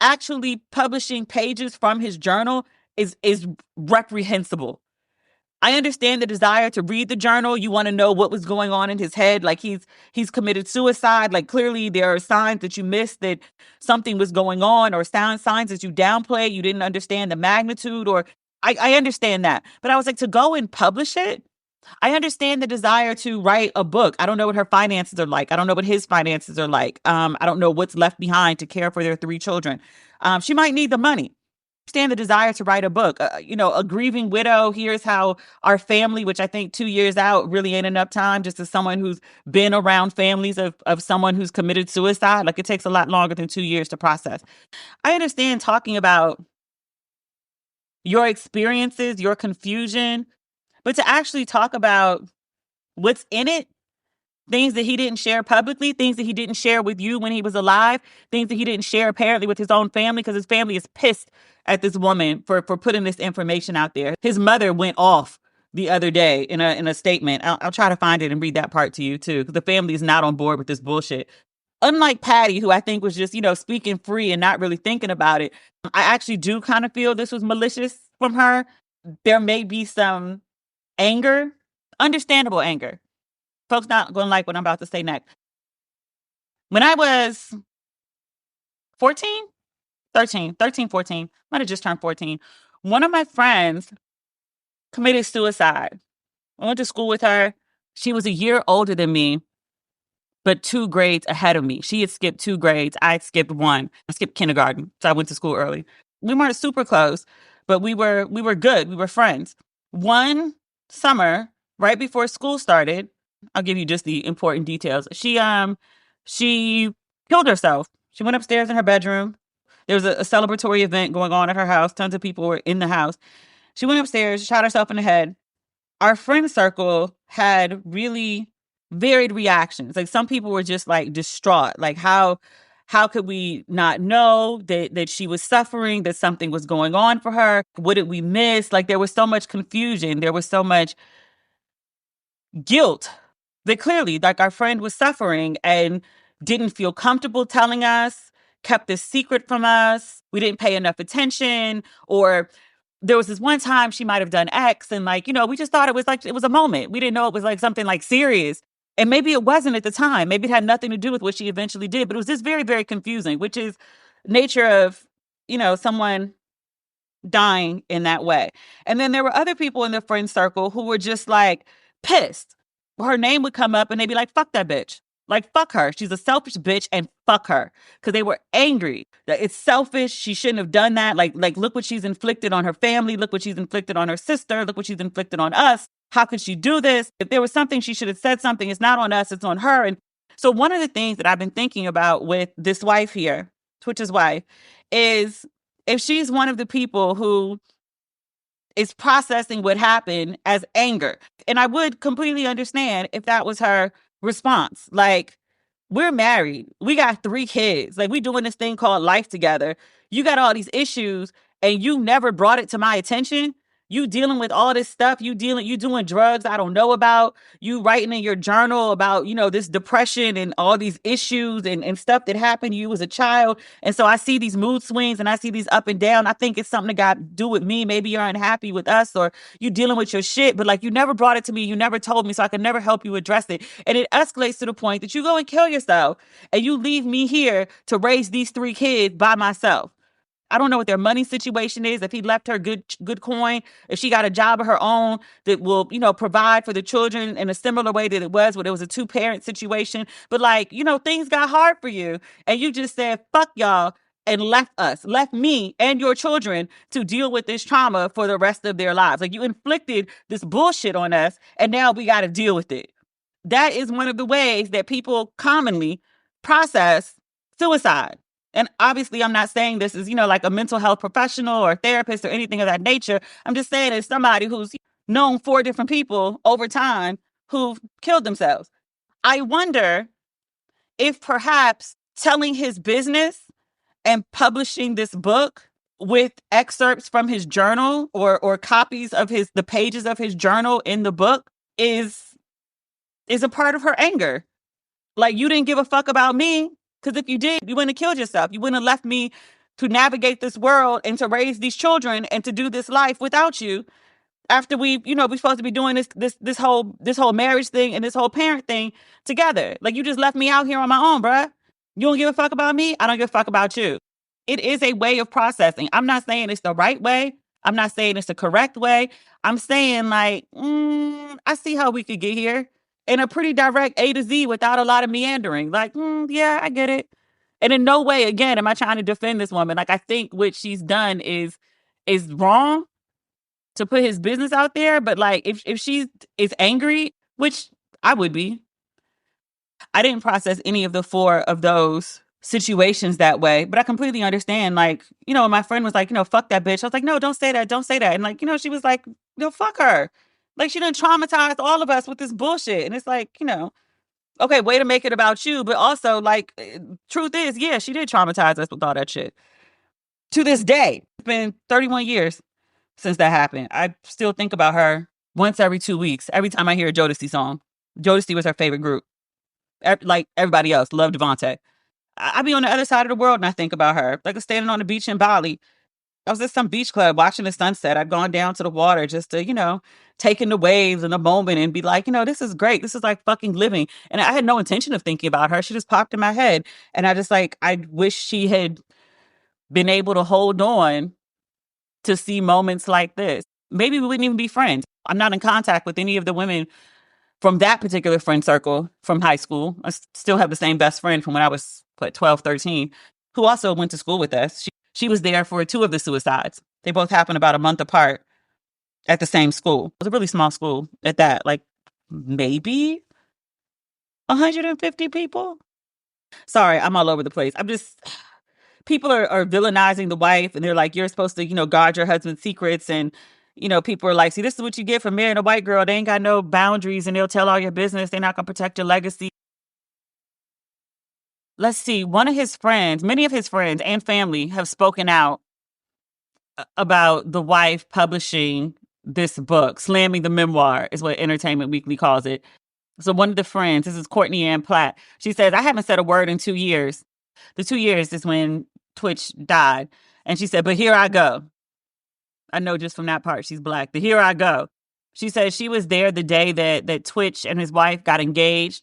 Actually publishing pages from his journal is reprehensible. I understand the desire to read the journal. You want to know what was going on in his head. Like he's committed suicide. Like clearly there are signs that you missed that something was going on, or signs that you downplayed. You didn't understand the magnitude, or I understand that. But I was like, to go and publish it. I understand the desire to write a book. I don't know what her finances are like. I don't know what his finances are like. I don't know what's left behind to care for their 3 children. She might need the money. Understand the desire to write a book. A grieving widow. Here's how our family, which I think 2 years out really ain't enough time, just as someone who's been around families of someone who's committed suicide. Like, it takes a lot longer than 2 years to process. I understand talking about your experiences, your confusion, but to actually talk about what's in it, things that he didn't share publicly, things that he didn't share with you when he was alive, things that he didn't share apparently with his own family, because his family is pissed at this woman for putting this information out there. His mother went off the other day in a statement. I'll try to find it and read that part to you too, because the family is not on board with this bullshit. Unlike Patty, who I think was just, speaking free and not really thinking about it, I actually do kind of feel this was malicious from her. There may be some anger, understandable anger. Folks not going to like what I'm about to say next. When I was 14, 14, might have just turned 14, one of my friends committed suicide. I went to school with her. She was a year older than me, but 2 grades ahead of me. She had skipped 2 grades. I skipped 1. I skipped kindergarten, so I went to school early. We weren't super close, but we were good. We were friends. One summer, right before school started, I'll give you just the important details. She killed herself. She went upstairs in her bedroom. There was a celebratory event going on at her house. Tons of people were in the house. She went upstairs, shot herself in the head. Our friend circle had really varied reactions. Like, some people were just like distraught. Like, how could we not know that she was suffering, that something was going on for her? What did we miss? Like, there was so much confusion. There was so much guilt that clearly, like, our friend was suffering and didn't feel comfortable telling us, kept this secret from us. We didn't pay enough attention, or there was this one time she might have done X, and we just thought it was like, it was a moment. We didn't know it was like something like serious. And maybe it wasn't at the time. Maybe it had nothing to do with what she eventually did, but it was just very, very confusing, which is nature of, someone dying in that way. And then there were other people in the friend circle who were just like pissed. Her name would come up and they'd be like, fuck that bitch. Like, fuck her. She's a selfish bitch, and fuck her. Because they were angry that it's selfish. She shouldn't have done that. Like, look what she's inflicted on her family. Look what she's inflicted on her sister. Look what she's inflicted on us. How could she do this? If there was something, she should have said something. It's not on us. It's on her. And so one of the things that I've been thinking about with this wife here, Twitch's wife, is if she's one of the people who is processing what happened as anger. And I would completely understand if that was her response. Like, we're married. We got 3 kids. Like, we doing this thing called life together. You got all these issues and you never brought it to my attention. You dealing with all this stuff. You doing drugs I don't know about. You writing in your journal about, this depression and all these issues and stuff that happened to you as a child. And so I see these mood swings and I see these up and down. I think it's something that got to do with me. Maybe you're unhappy with us, or you dealing with your shit, but like, you never brought it to me. You never told me, so I could never help you address it. And it escalates to the point that you go and kill yourself and you leave me here to raise these 3 kids by myself. I don't know what their money situation is. If he left her good coin, if she got a job of her own that will, provide for the children in a similar way that it was when it was a 2-parent situation. But things got hard for you, and you just said, fuck y'all, and left me and your children to deal with this trauma for the rest of their lives. Like, you inflicted this bullshit on us, and now we got to deal with it. That is one of the ways that people commonly process suicide. And obviously, I'm not saying this is, like a mental health professional or therapist or anything of that nature. I'm just saying it's somebody who's known 4 different people over time who've killed themselves. I wonder if perhaps telling his business and publishing this book with excerpts from his journal or copies of the pages of his journal in the book is a part of her anger. Like, you didn't give a fuck about me, because if you did, you wouldn't have killed yourself. You wouldn't have left me to navigate this world and to raise these children and to do this life without you. After we're supposed to be doing this whole marriage thing and this whole parent thing together. Like, you just left me out here on my own, bruh. You don't give a fuck about me. I don't give a fuck about you. It is a way of processing. I'm not saying it's the right way. I'm not saying it's the correct way. I'm saying, like, I see how we could get here in a pretty direct A to Z without a lot of meandering. Like, yeah, I get it. And in no way, again, am I trying to defend this woman. Like, I think what she's done is wrong to put his business out there. But like, if she is angry, which I would be, I didn't process any of the four of those situations that way. But I completely understand. Like, my friend was like, fuck that bitch. I was like, no, don't say that. Don't say that. And like, she was like, fuck her. Like, she done traumatized all of us with this bullshit. And it's like, okay, way to make it about you. But also, like, truth is, yeah, she did traumatize us with all that shit. To this day, it's been 31 years since that happened. I still think about her once every 2 weeks. Every time I hear a Jodeci song. Jodeci was her favorite group. Like everybody else, loved Devontae. I be on the other side of the world and I think about her. Like, standing on the beach in Bali. I was at some beach club watching the sunset. I'd gone down to the water just to, take in the waves and the moment and be like, this is great. This is like fucking living. And I had no intention of thinking about her. She just popped in my head. And I wish she had been able to hold on to see moments like this. Maybe we wouldn't even be friends. I'm not in contact with any of the women from that particular friend circle from high school. I still have the same best friend from when I was, 12, 13, who also went to school with us. She was there for two of the suicides. They both happened about a month apart at the same school. It was a really small school at that, like maybe 150 people. Sorry, I'm all over the place. People are villainizing the wife, and they're like, you're supposed to, guard your husband's secrets. And, people are like, see, this is what you get for marrying a white girl. They ain't got no boundaries and they'll tell all your business. They're not going to protect your legacy. Let's see. Many of his friends and family have spoken out about the wife publishing this book. Slamming the memoir is what Entertainment Weekly calls it. So one of the friends, this is Courtney Ann Platt, she says, I haven't said a word in 2 years. The 2 years is when Twitch died. And she said, but here I go. I know just from that part, she's Black. The here I go. She says she was there the day that Twitch and his wife got engaged.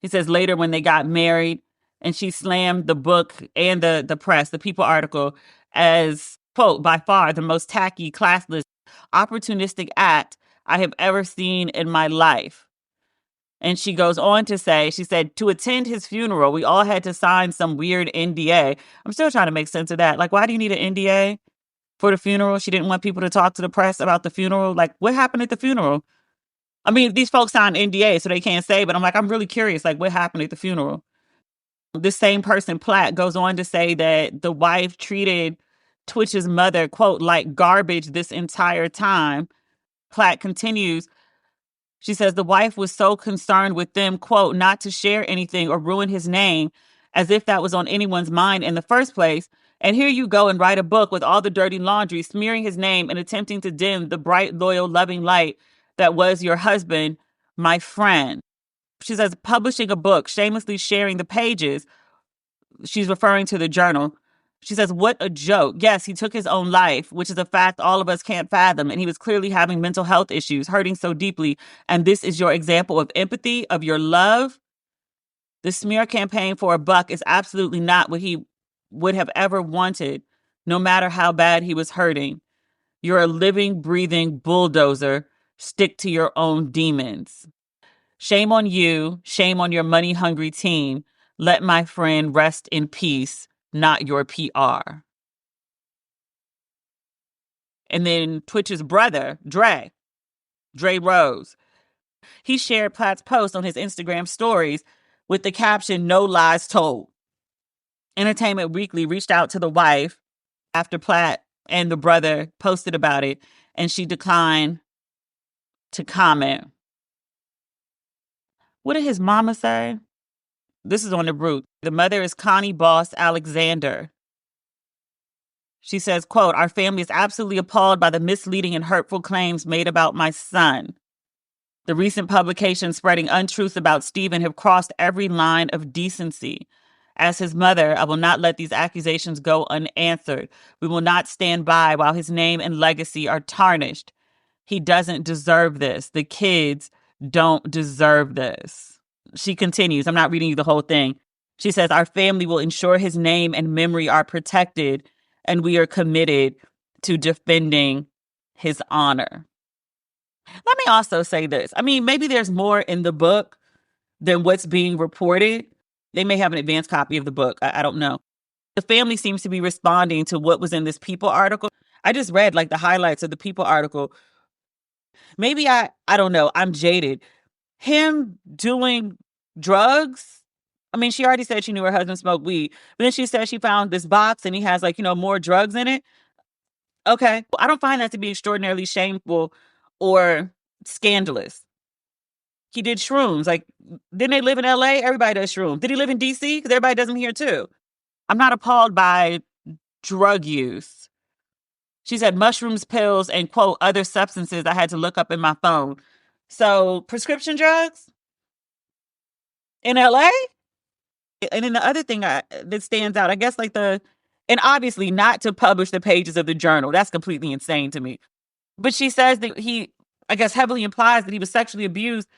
He says later when they got married, and she slammed the book and the press, the People article, as, quote, by far the most tacky, classless, opportunistic act I have ever seen in my life. And she goes on to say, she said, to attend his funeral, we all had to sign some weird NDA. I'm still trying to make sense of that. Like, why do you need an NDA for the funeral? She didn't want people to talk to the press about the funeral. Like, what happened at the funeral? I mean, these folks signed NDA, so they can't say, but I'm like, I'm really curious, like, what happened at the funeral? This same person, Platt, goes on to say that the wife treated Twitch's mother, quote, like garbage this entire time. Platt continues, she says the wife was so concerned with them, quote, not to share anything or ruin his name, as if that was on anyone's mind in the first place. And here you go and write a book with all the dirty laundry, smearing his name and attempting to dim the bright, loyal, loving light that was your husband, my friend. She says publishing a book, shamelessly sharing the pages. She's referring to the journal. She says, what a joke. Yes, he took his own life, which is a fact all of us can't fathom. And he was clearly having mental health issues, hurting so deeply. And this is your example of empathy, of your love. The smear campaign for a buck is absolutely not what he would have ever wanted, no matter how bad he was hurting. You're a living, breathing bulldozer. Stick to your own demons. Shame on you. Shame on your money-hungry team. Let my friend rest in peace, not your PR. And then Twitch's brother, Dre Rose, he shared Platt's post on his Instagram stories with the caption, no lies told. Entertainment Weekly reached out to the wife after Platt and the brother posted about it, and she declined to comment. What did his mama say? This is on the root. The mother is Connie Boss Alexander. She says, quote, "Our family is absolutely appalled by the misleading and hurtful claims made about my son. The recent publications spreading untruths about Stephen have crossed every line of decency. As his mother, I will not let these accusations go unanswered. We will not stand by while his name and legacy are tarnished. He doesn't deserve this. The kids don't deserve this." She continues. I'm not reading you the whole thing. She says, "Our family will ensure his name and memory are protected, and we are committed to defending his honor." Let me also say this. I mean, maybe there's more in the book than what's being reported. They may have an advanced copy of the book. I don't know. The family seems to be responding to what was in this People article. I just read like the highlights of the People article. Maybe I don't know. I'm jaded. Him doing drugs. I mean, she already said she knew her husband smoked weed, but then she said she found this box and he has like, more drugs in it. Okay. I don't find that to be extraordinarily shameful or scandalous. He did shrooms. Like, didn't they live in LA? Everybody does shrooms. Did he live in DC? Because everybody does them here too. I'm not appalled by drug use. She said mushrooms, pills, and quote, other substances I had to look up in my phone. So prescription drugs in LA? And then the other thing that stands out, I guess and obviously not to publish the pages of the journal. That's completely insane to me. But she says that he, I guess, heavily implies that he was sexually abused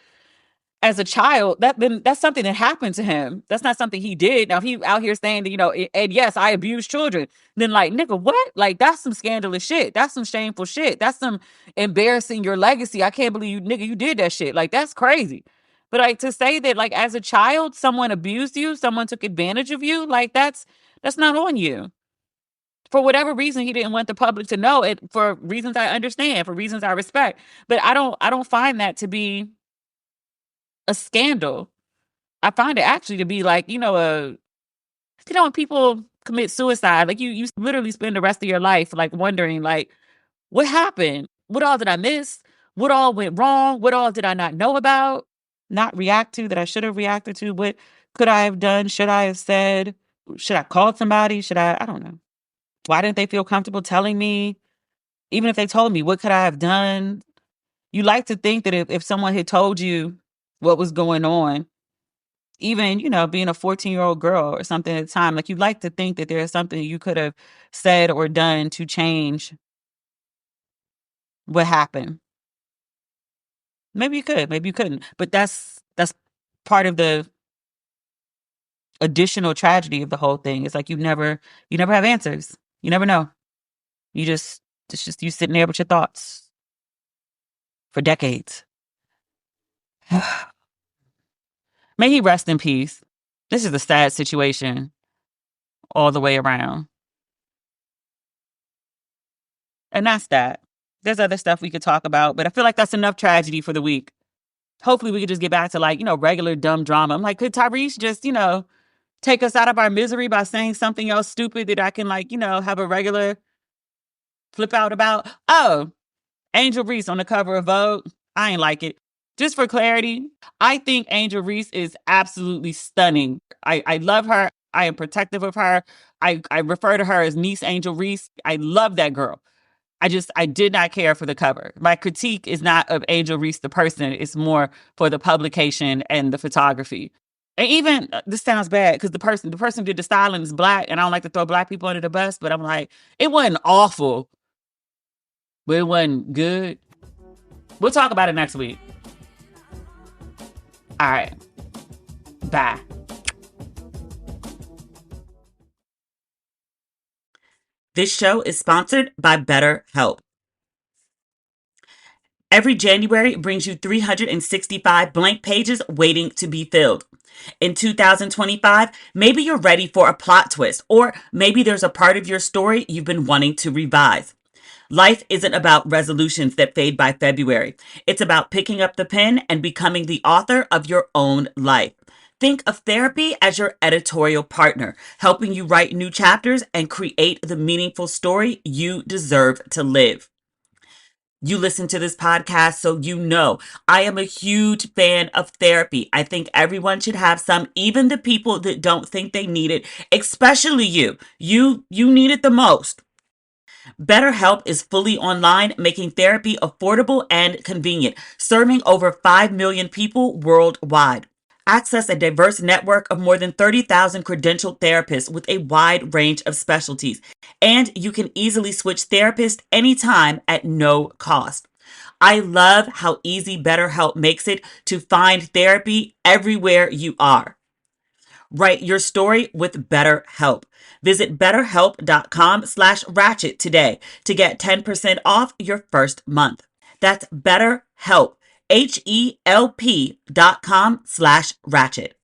as a child. That's something that happened to him. That's not something he did. Now, if he out here saying that, and yes, I abuse children, then like, nigga, what? Like, that's some scandalous shit. That's some shameful shit. That's some embarrassing your legacy. I can't believe you did that shit. Like, that's crazy. But like to say that like as a child, someone abused you, someone took advantage of you, like that's not on you. For whatever reason, he didn't want the public to know it, for reasons I understand, for reasons I respect. But I don't find that to be a scandal. I find it actually to be like, when people commit suicide, like you literally spend the rest of your life like wondering like, what happened? What all did I miss? What all went wrong? What all did I not know about? Not react to that I should have reacted to? What could I have done? Should I have said? Should I call somebody? I don't know. Why didn't they feel comfortable telling me? Even if they told me, what could I have done? You like to think that if someone had told you what was going on, even, being a 14-year-old girl or something at the time, like you'd like to think that there's something you could have said or done to change what happened. Maybe you could, maybe you couldn't. But that's part of the additional tragedy of the whole thing. It's like you never have answers. You never know. It's just you sitting there with your thoughts for decades. May he rest in peace. This is a sad situation all the way around. And that's that. There's other stuff we could talk about, but I feel like that's enough tragedy for the week. Hopefully we could just get back to like, regular dumb drama. I'm like, could Tyrese just, take us out of our misery by saying something else stupid that I can like, have a regular flip out about? Oh, Angel Reese on the cover of Vogue. I ain't like it. Just for clarity, I think Angel Reese is absolutely stunning. I love her. I am protective of her. I refer to her as niece Angel Reese. I love that girl. I did not care for the cover. My critique is not of Angel Reese, the person. It's more for the publication and the photography. And even, this sounds bad because the person who did the styling is Black, and I don't like to throw Black people under the bus, but I'm like, it wasn't awful, but it wasn't good. We'll talk about it next week. All right. Bye. This show is sponsored by BetterHelp. Every January brings you 365 blank pages waiting to be filled. In 2025, maybe you're ready for a plot twist, or maybe there's a part of your story you've been wanting to revise. Life isn't about resolutions that fade by February. It's about picking up the pen and becoming the author of your own life. Think of therapy as your editorial partner, helping you write new chapters and create the meaningful story you deserve to live. You listen to this podcast, so you know I am a huge fan of therapy. I think everyone should have some, even the people that don't think they need it, especially you. You need it the most. BetterHelp is fully online, making therapy affordable and convenient, serving over 5 million people worldwide. Access a diverse network of more than 30,000 credentialed therapists with a wide range of specialties. And you can easily switch therapists anytime at no cost. I love how easy BetterHelp makes it to find therapy everywhere you are. Write your story with BetterHelp. Visit betterhelp.com/ratchet today to get 10% off your first month. That's BetterHelp, HELP.com/ratchet.